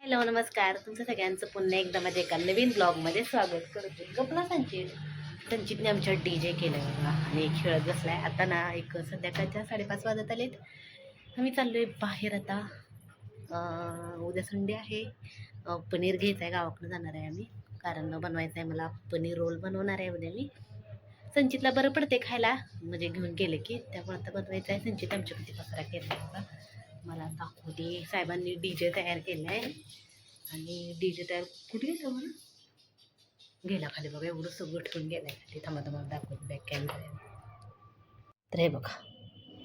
Hello नमस्कार, तुमचं सगळ्यांचं पुन्हा एकदा माझ्या एका नवीन ब्लॉगमध्ये स्वागत करते. गपला संचितने आमच्या DJ केलं बघा आणि खेळत बसलाय. आता ना एक संध्याकाळच्या 5:30 वाजत आलेत. आम्ही चाललोय बाहेर आता. उद्या संडे आहे. पनीर घ्यायचं आहे, गावाकडे जाणार आहे आम्ही, कारण बनवायचं आहे मला. पनीर रोल बनवणार आहे उद्या मी. संचितला बरं पडते खायला, म्हणजे घेऊन गेले की, त्यामुळे आता बनवायचं आहे. संचित आमच्याकडे पसारा केला बघा, मला दाखवते. साहेबांनी DJ तयार केलं आहे आणि DJ तयार कुठे गेलं म्हणून गेला खाली बघा. एवढं सगळं ठेवून गेलं आहे ते. थांबा दाखवते बॅक कॅमेरा. तर हे बघा,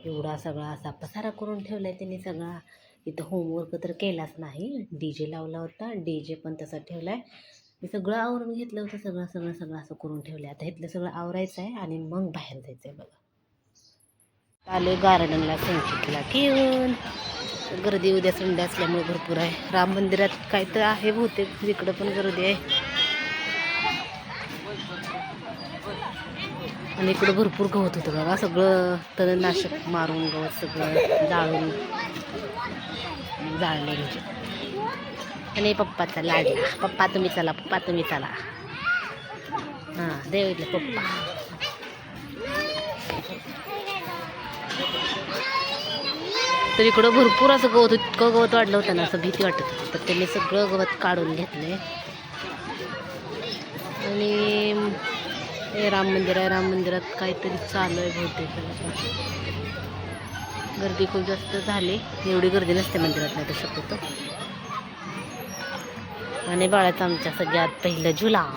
एवढा सगळा असा पसारा करून ठेवला आहे त्यांनी सगळा. इथं होमवर्क तर केलाच नाही. DJ लावला होता, DJ पण तसा ठेवला आहे. मी सगळं आवरून घेतलं होतं, सगळं असं करून ठेवलं आहे. आता इथलं सगळं आवरायचं आहे आणि मग बाहेर जायचं आहे बघा. आलोय गार्डनला संचितला घेऊन. गर्दी उद्या संडे असल्यामुळे भरपूर आहे. राम मंदिरात काय तर आहे बहुतेक, तिकडं पण गर्दी आहे. आणि इकडं भरपूर गवत होतं बघा, सगळं तणनाशक मारून गवत सगळं जाळून जाळले म्हणजे. आणि पप्पाचा लाडला, पप्पा तुम्ही चला. हां देवीला पप्पा. तर इकडं भरपूर असं गवत, इतकं गवत वाढलं होतं ना, असं भीती वाटत होती. तर त्यांनी सगळं गवत काढून घेतले. आणि हे राम मंदिर आहे, राम मंदिरात काहीतरी चालू आहे बहुतेक. गर्दी खूप जास्त झाली. एवढी गर्दी नसते मंदिरात, नाही तर शक्यतो. आणि बाळाचं आमच्या सगळ्यात पहिलं झुलाच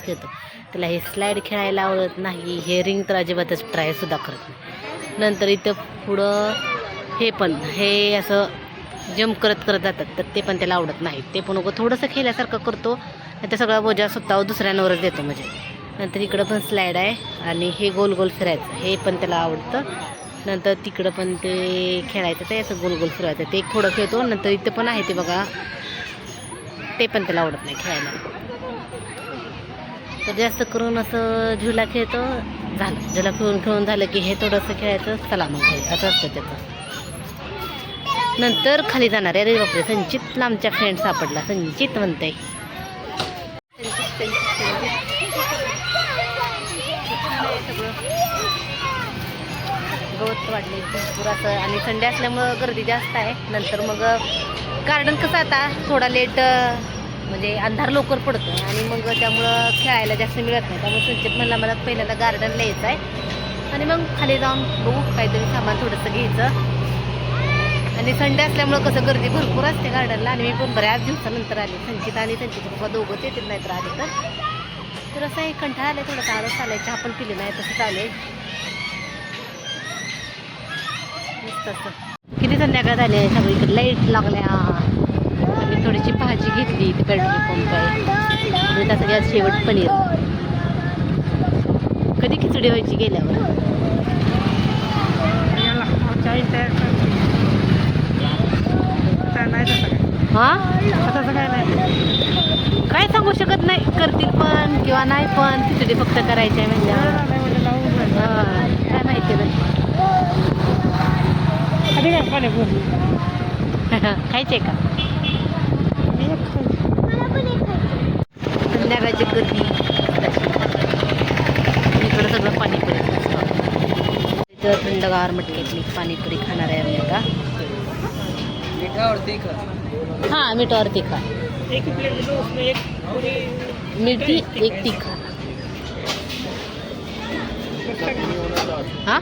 खेळतो. त्याला हे स्लाईड खेळायला आवडत नाही, हे रिंग तर अजिबातच ट्रायसुद्धा करत नाही. नंतर इथं पुढं हे असं जंप करत जातात, तर ते पण त्याला आवडत नाही. ते पण थोडंसं खेळल्यासारखं करतो, नाही तर सगळा बोजा स्वतः दुसऱ्यांवरच देतो म्हणजे. नंतर इकडं पण स्लाईड आहे आणि हे गोल फिरायचं, हे पण त्याला आवडतं. नंतर तिकडं पण ते खेळायचं, ते असं गोल फिरवायचं, ते एक थोडं खेळतो. नंतर इथं पण आहे ते बघा, ते पण त्याला आवडत नाही खेळायला. तर जास्त करून असं झुला खेळतो. झालं झुला खेळून झालं की हे थोडंसं खेळायचं, चला मग घरी, असं असतं त्याचं. नंतर खाली जाणार आहे. अरे बापरे, संचितला आमच्या फ्रेंड सापडला. संचित म्हणते गवत वाढले भरपूर असं, आणि संडे असल्यामुळं गर्दी जास्त आहे. नंतर मग गार्डन कसं आता थोडा लेट, म्हणजे अंधार लवकर पडतो आणि मग त्यामुळं खेळायला जास्त मिळत नाही. त्यामुळे संचित म्हणला मला पहिल्यांदा गार्डनला यायचं आहे आणि मग खाली जाऊन बघू, काहीतरी सामान थोडंसं घ्यायचं. आणि संडे असल्यामुळं कसं गर्दी भरपूर असते गार्डनला. आणि मी पण बऱ्याच दिवसानंतर आले. संचित आणि संचित पप्पा दोघंच येतील, नाही तर आले तर असं एक कंटाळा आले, थोडं आळस आलाय. चहा पण पिले नाही, तसं चालेल. मस्त असं. किती संध्याकाळ झाले, सगळीकडे लाईट लागल्या. आम्ही थोडीशी भाजी घेतली, ते पेट्रोल पंप आहे. आणि त्याचं गॅस शेवट पनीर. कधी खिचडी व्हायची गेल्यावर. हां काय सांगू शकत नाही, करतील पण किंवा नाही पण. खिचडी फक्त करायची आहे म्हणजे काय माहिती नाही. खायचे का संध्याकाळची गर्दी. इकडं सगळं पाणीपुरी असतं. इथं थंडगार मटक्यातली पाणीपुरी खाणार आहे आम्ही आता. हां मीठावर तिखा, मिठी एक तिखा. हां